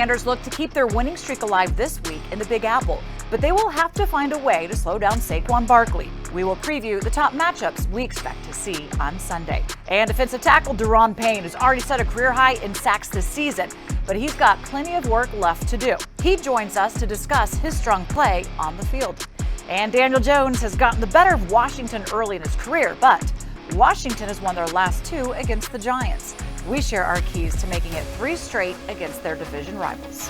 Commanders look to keep their winning streak alive this week in the Big Apple, but they will have to find a way to slow down Saquon Barkley. We will preview the top matchups we expect to see on Sunday. And defensive tackle Daron Payne has already set a career high in sacks this season, but he's got plenty of work left to do. He joins us to discuss his strong play on the field. And Daniel Jones has gotten the better of Washington early in his career, but Washington has won their last 2 against the Giants. We share our keys to making it 3 straight against their division rivals.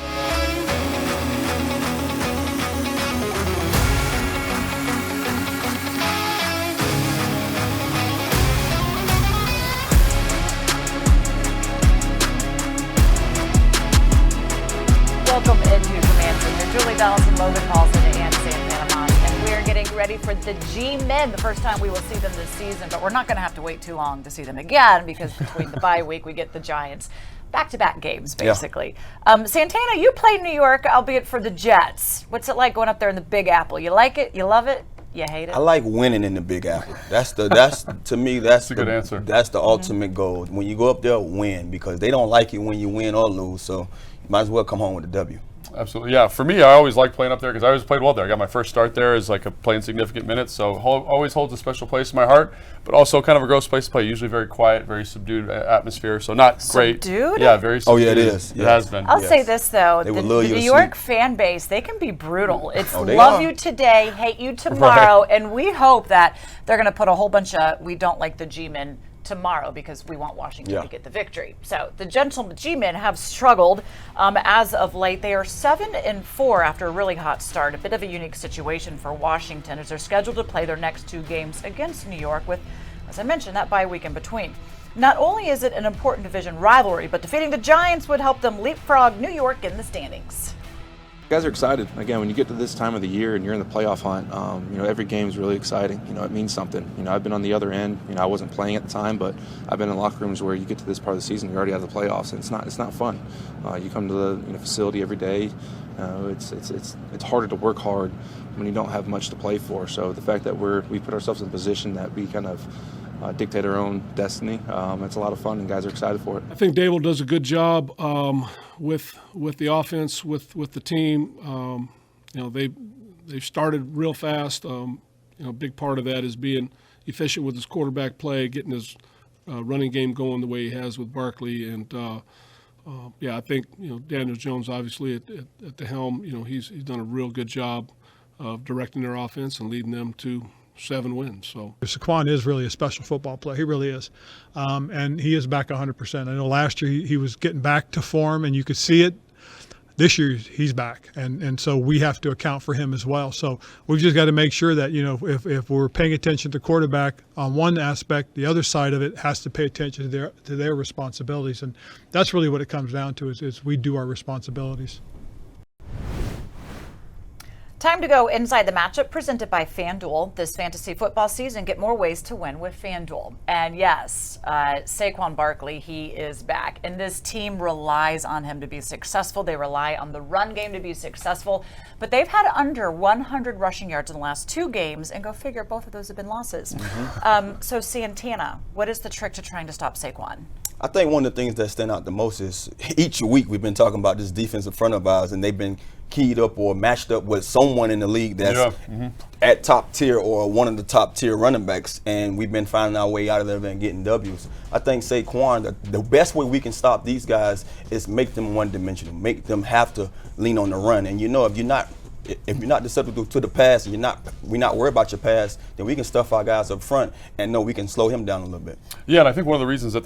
Welcome into Command Center. Julie Donaldson, Logan Paulsen, and Santana. And we are getting ready for the G-Men, the first time we will see them this season, but we're not going to have to wait too long to see them again because between the bye week, we get the Giants. Back-to-back games, basically. Yeah. Santana, you played New York, albeit for the Jets. What's it like going up there in the Big Apple? You like it? You love it? You hate it? I like winning in the Big Apple. To me, that's a good answer. That's the ultimate goal. When you go up there, win, because they don't like it when you win or lose. So you might as well come home with a W. Absolutely, yeah. For me, I always liked playing up there because I always played well there. I got my first start there as playing significant minutes, so always holds a special place in my heart. But also kind of a gross place to play. Usually very quiet, very subdued atmosphere, so not great. Subdued? Yeah, very subdued. Oh yeah, it is. It has been. I'll say this though: the New York fan base, they can be brutal. It's love you today, hate you tomorrow, and we hope that they're going to put a whole bunch of "we don't like the G-men" tomorrow because we want Washington to get the victory. So the gentlemen G-men have struggled as of late. They are 7-4 after a really hot start. A bit of a unique situation for Washington as they're scheduled to play their next 2 games against New York with, as I mentioned, that bye week in between. Not only is it an important division rivalry, but defeating the Giants would help them leapfrog New York in the standings. Guys are excited. Again, when you get to this time of the year and you're in the playoff hunt, every game is really exciting. It means something. I've been on the other end. I wasn't playing at the time, but I've been in locker rooms where you get to this part of the season, you're already out of the playoffs, and it's not fun. You come to the facility every day. It's harder to work hard when you don't have much to play for. So the fact that we put ourselves in a position that we kind of dictate our own destiny. It's a lot of fun, and guys are excited for it. I think Dable does a good job with the offense, with the team. They started real fast. A big part of that is being efficient with his quarterback play, getting his running game going the way he has with Barkley, and I think Daniel Jones obviously at the helm. He's done a real good job of directing their offense and leading them to 7 wins. So Saquon is really a special football player. He really is. And he is back 100%. I know last year he was getting back to form, and you could see it. This year he's back, and so we have to account for him as well. So we've just got to make sure that if we're paying attention to quarterback on one aspect, the other side of it has to pay attention to their responsibilities, and that's really what it comes down to is we do our responsibilities. Time to go inside the matchup presented by FanDuel. This fantasy football season, get more ways to win with FanDuel. And yes, Saquon Barkley, he is back. And this team relies on him to be successful. They rely on the run game to be successful. But they've had under 100 rushing yards in the last 2 games. And go figure, both of those have been losses. So Santana, what is the trick to trying to stop Saquon? I think one of the things that stand out the most is each week we've been talking about this defensive front of ours, and they've been keyed up or matched up with someone in the league that's at top tier or one of the top tier running backs, and we've been finding our way out of there and getting W's. I think Saquon, the best way we can stop these guys is make them one-dimensional, make them have to lean on the run. And if you're not susceptible to the pass and we're not worried about your pass, then we can stuff our guys up front and know we can slow him down a little bit. Yeah, and I think one of the reasons that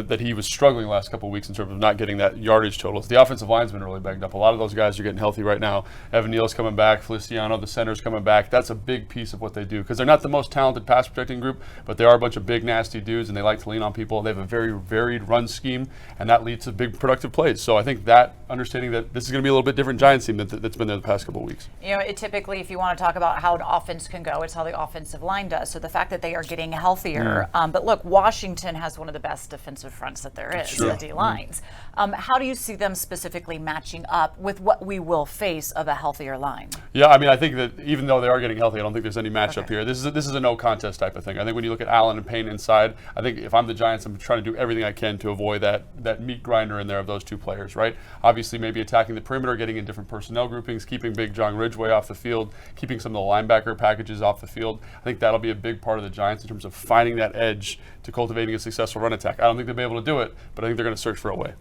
that he was struggling the last couple of weeks in terms of not getting that yardage total is the offensive line's been really banged up. A lot of those guys are getting healthy right now. Evan Neal's coming back, Feliciano, the center's coming back. That's a big piece of what they do because they're not the most talented pass protecting group, but they are a bunch of big, nasty dudes, and they like to lean on people. They have a very varied run scheme, and that leads to big productive plays. So I think that understanding that this is going to be a little bit different Giants team that's been there the past couple of weeks. It typically, if you want to talk about how an offense can go, it's how the offensive line does. So the fact that they are getting healthier. But look, Washington has one of the best defensive fronts that there is, the D-lines. How do you see them specifically matching up with what we will face of a healthier line? Yeah, I mean, I think that even though they are getting healthy, I don't think there's any matchup here. This is a no contest type of thing. I think when you look at Allen and Payne inside, I think if I'm the Giants, I'm trying to do everything I can to avoid that meat grinder in there of those 2 players, right? Obviously, obviously maybe attacking the perimeter, getting in different personnel groupings, keeping Big John Ridgeway off the field, keeping some of the linebacker packages off the field. I think that'll be a big part of the Giants in terms of finding that edge to cultivating a successful run attack. I don't think they'll be able to do it, but I think they're going to search for a way.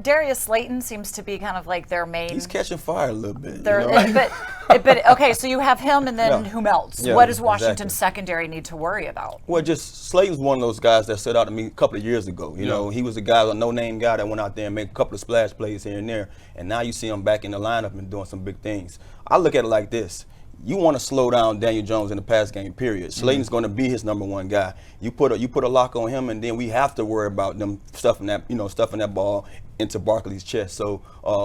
Darius Slayton seems to be kind of like their main. He's catching fire a little bit. But okay, so you have him, and then whom else? Yeah, what does Washington's secondary need to worry about? Well, just Slayton's one of those guys that stood out to me a couple of years ago. You know, he was a guy, a no-name guy that went out there and made a couple of splash plays here and there, and now you see him back in the lineup and doing some big things. I look at it like this. You want to slow down Daniel Jones in the pass game, period. Slayton's going to be his #1 guy. You put a lock on him, and then we have to worry about them stuffing that ball into Barkley's chest. So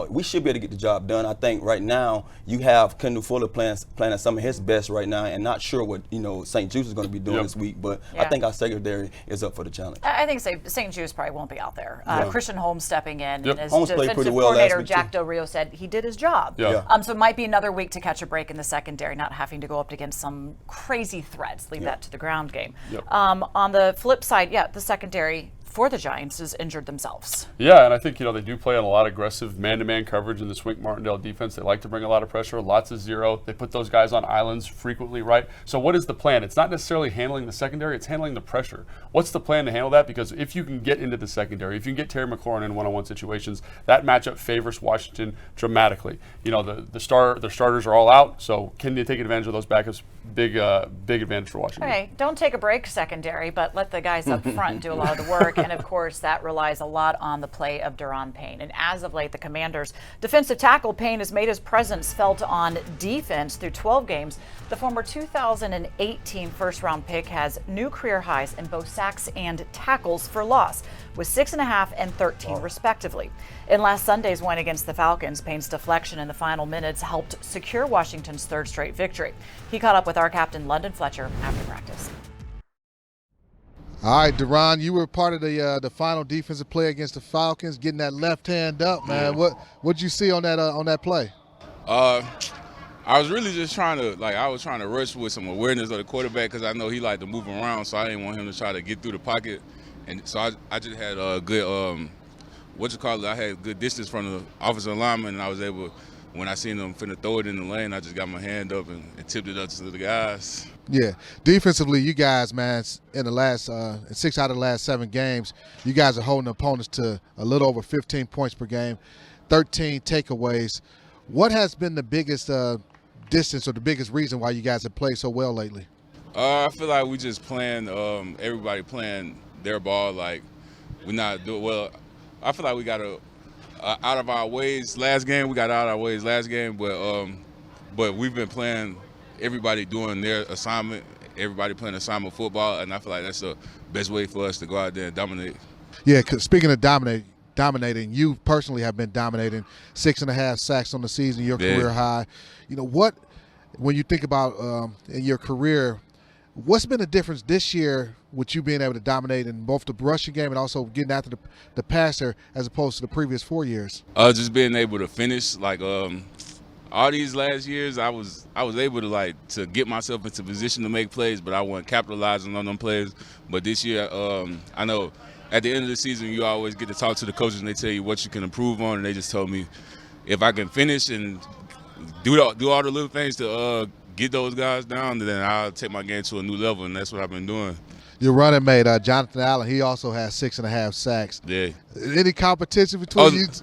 we should be able to get the job done. I think right now you have Kendall Fuller playing at some of his best right now, and not sure what St. Juice is going to be doing this week. But I think our secondary is up for the challenge. I think St. Juice probably won't be out there. Christian Holmes stepping in, and as Holmes played pretty defensive well coordinator last week, Jack Del Rio said, he did his job. So it might be another week to catch a break in the secondary, not having to go up against some crazy threats. Leave that to the ground game. On the flip side, the secondary for the Giants has injured themselves. Yeah, and I think, they do play on a lot of aggressive man-to-man coverage in the Swink Martindale defense. They like to bring a lot of pressure, lots of zero. They put those guys on islands frequently, right? So what is the plan? It's not necessarily handling the secondary, it's handling the pressure. What's the plan to handle that? Because if you can get into the secondary, if you can get Terry McLaurin in one-on-one situations, that matchup favors Washington dramatically. The starters are all out, so can they take advantage of those backups? Big advantage for Washington. Okay, don't take a break secondary, but let the guys up front do a lot of the work. And of course, that relies a lot on the play of Daron Payne. And as of late, the Commanders' defensive tackle Payne has made his presence felt on defense through 12 games. The former 2018 first-round pick has new career highs in both sacks and tackles for loss, with 6.5 and 13 respectively. In last Sunday's win against the Falcons, Payne's deflection in the final minutes helped secure Washington's third straight victory. He caught up with our captain, London Fletcher, after practice. All right, Daron, you were part of the final defensive play against the Falcons, getting that left hand up, man. What'd you see on that play? I was really just trying to rush with some awareness of the quarterback, because I know he liked to move around, so I didn't want him to try to get through the pocket. And so I just had a good I had good distance from the offensive lineman, and I was able, when I seen him finna throw it in the lane, I just got my hand up and tipped it up to the guys. Yeah, defensively, you guys, man, in the last 6 out of the last 7 games, you guys are holding opponents to a little over 15 points per game, 13 takeaways. What has been the biggest distance or the biggest reason why you guys have played so well lately? I feel like we just playing, everybody playing their ball. Like, we're not doing well. I feel like we got out of our ways last game. We got out of our ways last game, but we've been playing. Everybody doing their assignment. Everybody playing assignment football, and I feel like that's the best way for us to go out there and dominate. Yeah, 'cause speaking of dominating, you personally have been dominating. 6.5 sacks on the season, your career high. When you think about in your career, what's been the difference this year with you being able to dominate in both the rushing game and also getting after the passer as opposed to the previous 4 years? Just being able to finish. Like all these last years, I was able to get myself into position to make plays, but I wasn't capitalizing on them plays. But this year, I know at the end of the season, you always get to talk to the coaches, and they tell you what you can improve on. And they just told me if I can finish and do all the little things to get those guys down, then I'll take my game to a new level, and that's what I've been doing. Your running mate, Jonathan Allen, he also has 6.5 sacks. Yeah. Any competition between you two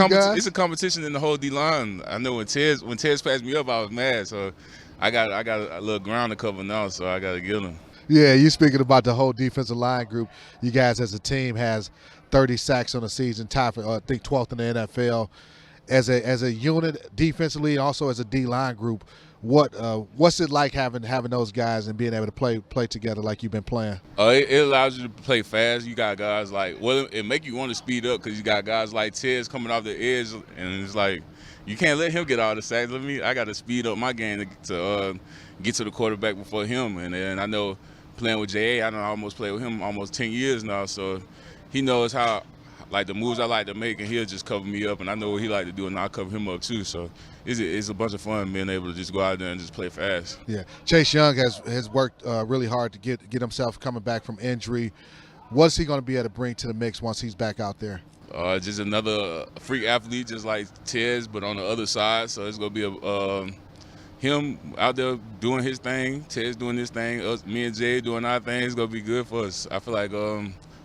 guys? It's a competition in the whole D-line. I know when Tez passed me up, I was mad. So I got a little ground to cover now, so I got to get him. Yeah, you speaking about the whole defensive line group. You guys as a team has 30 sacks on the season, tied for I think 12th in the NFL. As a unit defensively and also as a D-line group, what's it like having those guys and being able to play together like you've been playing? It allows you to play fast. You got guys it make you want to speed up because you got guys like Tez coming off the edge, and it's like you can't let him get all the sacks. I got to speed up my game to get to the quarterback before him. And I know playing with J.A., I almost played with him almost 10 years now, so he knows how the moves I like to make, and he'll just cover me up, and I know what he like to do, and I'll cover him up too. So it's a bunch of fun being able to just go out there and just play fast. Yeah, Chase Young has worked really hard to get himself coming back from injury. What's he going to be able to bring to the mix once he's back out there? Just another freak athlete, just like Tez, but on the other side. So it's gonna be him out there doing his thing, Tez doing his thing, us, me and Jay doing our thing. It's gonna be good for us. I feel like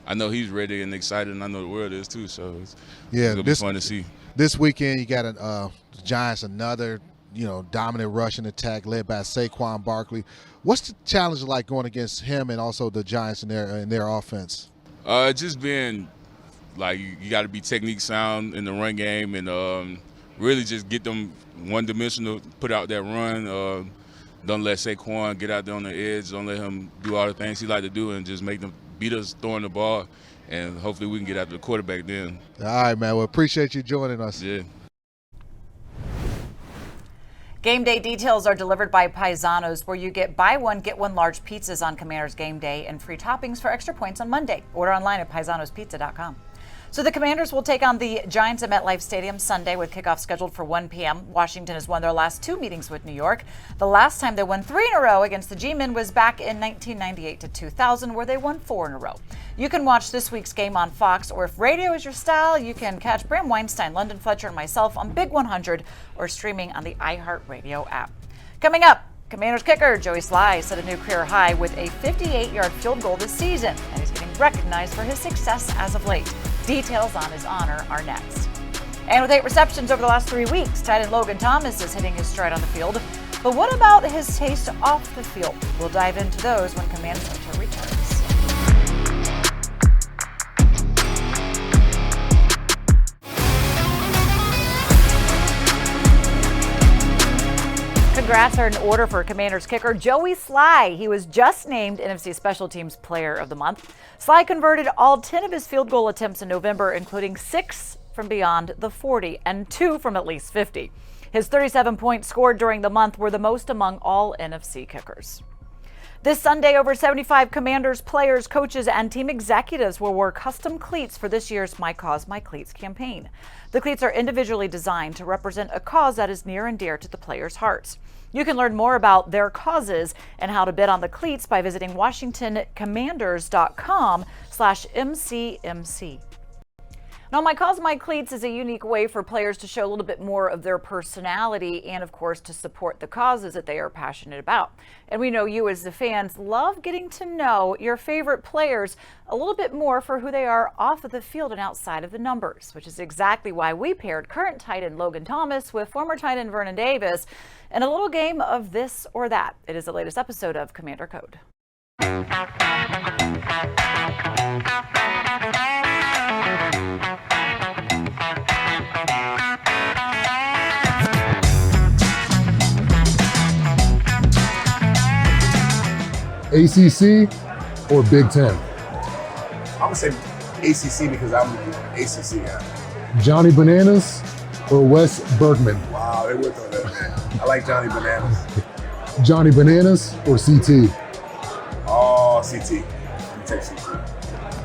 I know he's ready and excited, and I know the world is too. So it's gonna be fun to see. This weekend, you got the Giants, another dominant rushing attack led by Saquon Barkley. What's the challenge like going against him and also the Giants in their offense? Just being like you got to be technique sound in the run game and really just get them one-dimensional, put out that run. Don't let Saquon get out there on the edge. Don't let him do all the things he like to do and just make them beat us throwing the ball. And hopefully we can get after the quarterback then. All right, man. Well, appreciate you joining us. Yeah. Game day details are delivered by Paisanos, where you get buy one, get one large pizzas on Commanders game day and free toppings for extra points on Monday. Order online at paisanospizza.com. So the Commanders will take on the Giants at MetLife Stadium Sunday with kickoff scheduled for 1 p.m. Washington has won their last 2 meetings with New York. The last time they won 3 in a row against the G-Men was back in 1998 to 2000, where they won 4 in a row. You can watch this week's game on Fox, or if radio is your style, you can catch Bram Weinstein, London Fletcher, and myself on Big 100 or streaming on the iHeartRadio app. Coming up, Commanders kicker Joey Sly set a new career high with a 58-yard field goal this season, and he's getting recognized for his success as of late. Details on his honor are next. And with 8 receptions over the last 3 weeks, tight end Logan Thomas is hitting his stride on the field. But what about his taste off the field? We'll dive into those when Commanders Fletcher returns. Congrats are in order for Commanders kicker Joey Sly. He was just named NFC Special Teams Player of the Month. Sly converted all 10 of his field goal attempts in November, including 6 from beyond the 40 and 2 from at least 50. His 37 points scored during the month were the most among all NFC kickers. This Sunday, over 75 Commanders players, coaches, and team executives will wear custom cleats for this year's My Cause, My Cleats campaign. The cleats are individually designed to represent a cause that is near and dear to the players' hearts. You can learn more about their causes and how to bid on the cleats by visiting WashingtonCommanders.com/MCMC. Now, My Cause, My Cleats is a unique way for players to show a little bit more of their personality and, of course, to support the causes that they are passionate about. And we know you as the fans love getting to know your favorite players a little bit more for who they are off of the field and outside of the numbers, which is exactly why we paired current tight end Logan Thomas with former tight end Vernon Davis in a little game of this or that. It is the latest episode of Commander Code. ACC or Big Ten? I'm gonna say ACC because I'm an ACC guy. Johnny Bananas or Wes Bergman? Wow, they worked on that, man. I like Johnny Bananas. Johnny Bananas or CT? Oh, CT. Let me take CT.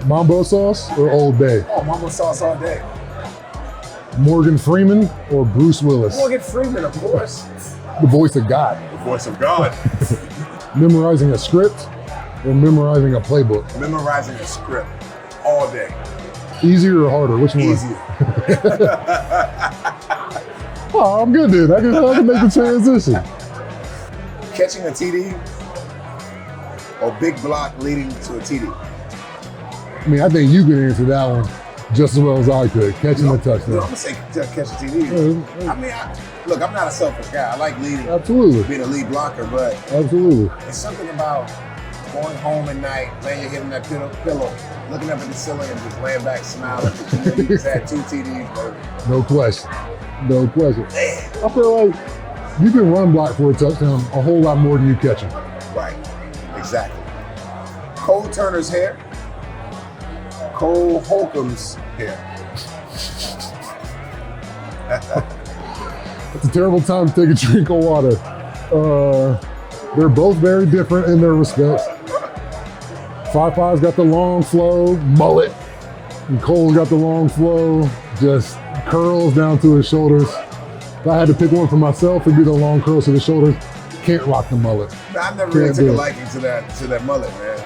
Mambo sauce or Old Bay? Oh, Mambo sauce all day. Morgan Freeman or Bruce Willis? Morgan Freeman, of course. The voice of God. The voice of God. Memorizing a script or memorizing a playbook? Memorizing a script all day. Easier or harder? Which one? Easier. Oh, I'm good then. I can make the transition. Catching a TD or big block leading to a TD? I mean, I think you can answer that one just as well as I could. Catching a touchdown. I'm going to say catch a TD. I mean, look, I'm not a selfish guy. I like leading. Absolutely. Being a lead blocker, but absolutely. It's something about going home at night, laying your head on that pillow, looking up at the ceiling and just laying back smiling because you just had 2 TDs, baby. No question. No question. I feel like you can run block for a touchdown a whole lot more than you catch them. Right. Exactly. Cole Turner's hair. Cole Holcomb's hair. It's a terrible time to take a drink of water. They're both very different in their respects. 5'5's got the long flow, mullet, and Cole's got the long flow, just curls down to his shoulders. If I had to pick one for myself, it'd be the long curls to the shoulders. Can't rock the mullet. I've never really took a liking to that mullet, man.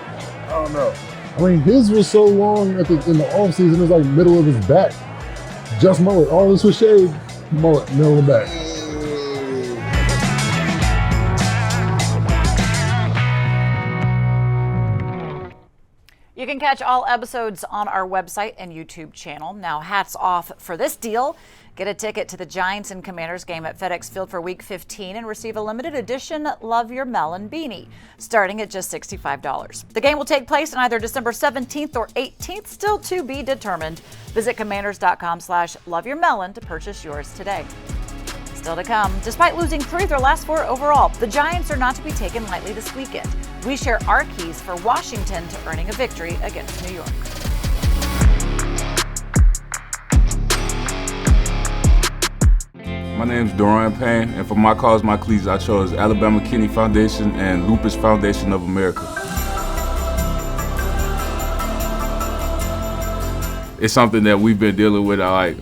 I don't know. I mean, his was so long in the offseason, it was like middle of his back. Just mullet. All this was shaved, mullet, middle of the back. You can catch all episodes on our website and YouTube channel. Now, hats off for this deal. Get a ticket to the Giants and Commanders game at FedEx Field for Week 15 and receive a limited edition Love Your Melon beanie, starting at just $65. The game will take place on either December 17th or 18th, still to be determined. Visit commanders.com/loveyourmelon to purchase yours today. Still to come, despite losing 3 of their last 4 overall, the Giants are not to be taken lightly this weekend. We share our keys for Washington to earning a victory against New York. My name is Daron Payne, and for my cause, my cleats, I chose Alabama Kidney Foundation and Lupus Foundation of America. It's something that we've been dealing with. I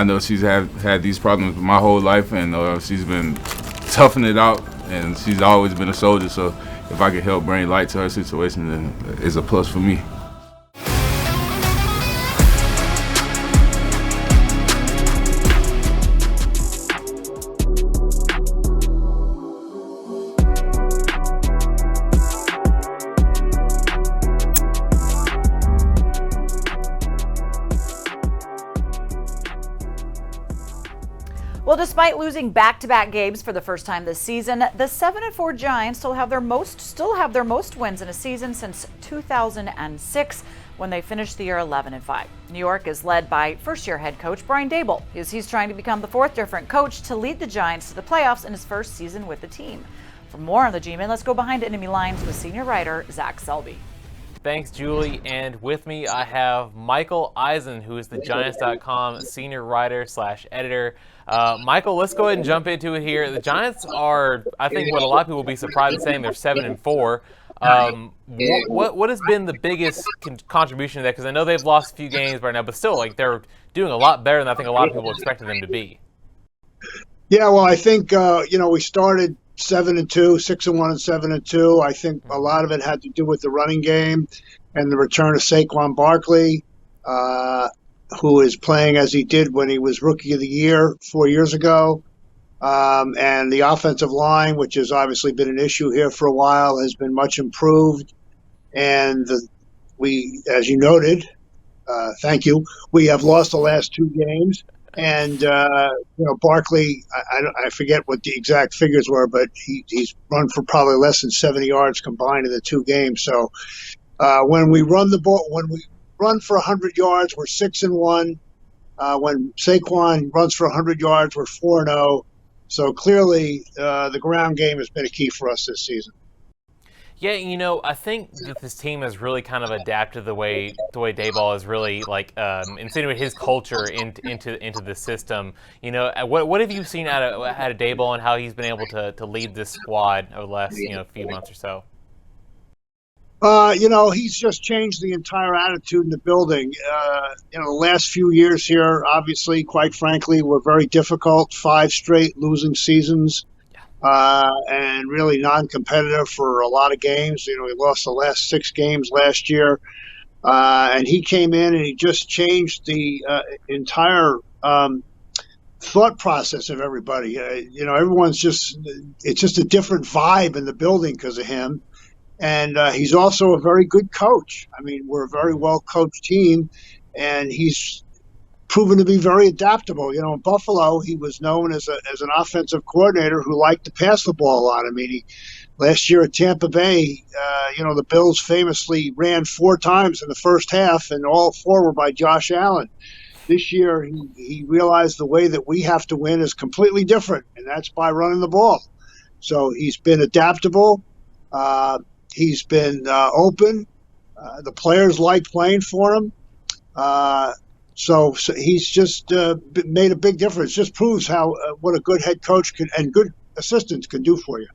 know she's had these problems my whole life, and she's been toughing it out, and she's always been a soldier. So if I can help bring light to her situation, then it's a plus for me. Well, despite losing back-to-back games for the first time this season, the 7-4 Giants still have their most wins in a season since 2006, when they finished the year 11-5. New York is led by first-year head coach Brian Daboll, as he's trying to become the 4th different coach to lead the Giants to the playoffs in his first season with the team. For more on the G-Men, let's go behind enemy lines with senior writer Zach Selby. Thanks, Julie. And with me, I have Michael Eisen, who is the Giants.com senior writer/editor. Michael, let's go ahead and jump into it here. The Giants are, I think, what a lot of people will be surprised in saying, they're 7-4. What has been the biggest contribution to that? Because I know they've lost a few games right now, but still, like, they're doing a lot better than I think a lot of people expected them to be. Yeah, well, I think we started 7-2, 6-1 and 7-2. I think a lot of it had to do with the running game and the return of Saquon Barkley, who is playing as he did when he was Rookie of the Year 4 years ago. And the offensive line, which has obviously been an issue here for a while, has been much improved. And we, as you noted, thank you, we have lost the last 2 games. And, Barkley, I forget what the exact figures were, but he's run for probably less than 70 yards combined in the 2 games. So when we run the ball, when we run for 100 yards, we're 6-1. When Saquon runs for 100 yards, we're 4-0. So clearly the ground game has been a key for us this season. Yeah, I think that this team has really kind of adapted the way Daboll has really insinuated his culture into the system. What have you seen out of Daboll and how he's been able to lead this squad over the last few months or so? He's just changed the entire attitude in the building. The last few years here, obviously, quite frankly, were very difficult. 5 straight losing seasons. And really non-competitive for a lot of games. We lost the last 6 games last year. And he came in and he just changed the entire thought process of everybody. Everyone's it's just a different vibe in the building because of him. And he's also a very good coach. I mean, we're a very well-coached team, and he's proven to be very adaptable. In Buffalo, he was known as an offensive coordinator who liked to pass the ball a lot. I mean, last year at Tampa Bay, the Bills famously ran 4 times in the first half, and all 4 were by Josh Allen. This year, he realized the way that we have to win is completely different, and that's by running the ball. So he's been adaptable. He's been open. The players like playing for him. So he's just made a big difference. Just proves what a good head coach and good assistants can do for you.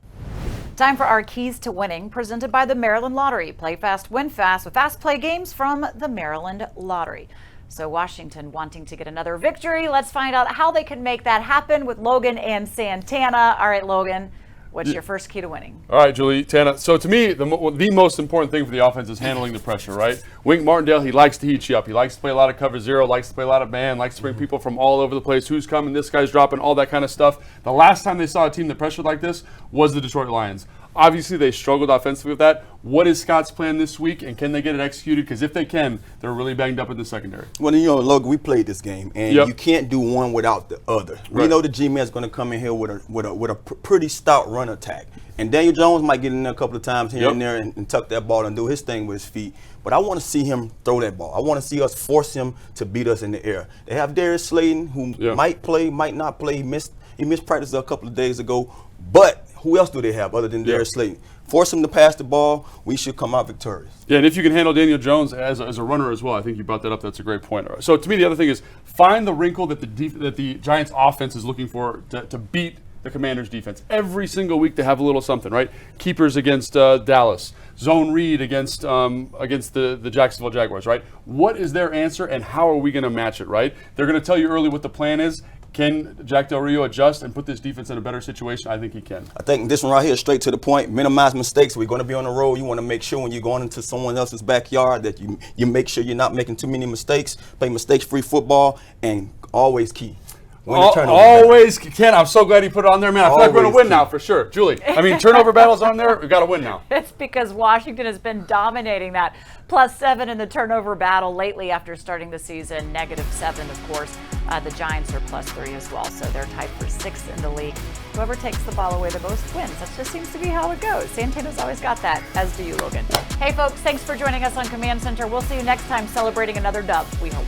Time for our keys to winning, presented by the Maryland Lottery. Play fast, win fast with fast play games from the Maryland Lottery. So Washington wanting to get another victory. Let's find out how they can make that happen with Logan and Santana. All right, Logan, What's your first key to winning? All right, Julie, Tana. So to me, the most important thing for the offense is handling the pressure, right? Wink Martindale, he likes to heat you up. He likes to play a lot of cover zero, likes to play a lot of man, likes to bring people from all over the place. Who's coming? This guy's dropping, all that kind of stuff. The last time they saw a team that pressured like this was the Detroit Lions. Obviously, they struggled offensively with that. What is Scott's plan this week, and can they get it executed? Because if they can, they're really banged up in the secondary. Well, Logan, we played this game, and you can't do one without the other. Right. We know the G-Man's going to come in here with a pretty stout run attack. And Daniel Jones might get in there a couple of times here and there and tuck that ball and do his thing with his feet. But I want to see him throw that ball. I want to see us force him to beat us in the air. They have Darius Slayton, who might play, might not play. He missed practice a couple of days ago. But who else do they have other than Darius Slayton? Force him to pass the ball, we should come out victorious. Yeah, and if you can handle Daniel Jones as a runner as well, I think you brought that up. That's a great point. So to me, the other thing is find the wrinkle that the Giants offense is looking for to beat the Commanders defense. Every single week they have a little something, right? Keepers against Dallas, zone read against the Jacksonville Jaguars, right? What is their answer, and how are we going to match it, right? They're going to tell you early what the plan is. Can Jack Del Rio adjust and put this defense in a better situation? I think he can. I think this one right here is straight to the point. Minimize mistakes. We're going to be on the road. You want to make sure when you're going into someone else's backyard that you make sure you're not making too many mistakes. Play mistake-free football, and always key. Always can. I'm so glad he put it on there, man. I feel like we're going to win now for sure. Julie, I mean, turnover battles on there. We've got to win now. It's because Washington has been dominating that. +7 in the turnover battle lately after starting the season. -7, of course. The Giants are +3 as well, so they're tied for 6th in the league. Whoever takes the ball away the most wins. That just seems to be how it goes. Santana's always got that, as do you, Logan. Hey, folks, thanks for joining us on Command Center. We'll see you next time celebrating another dub, we hope.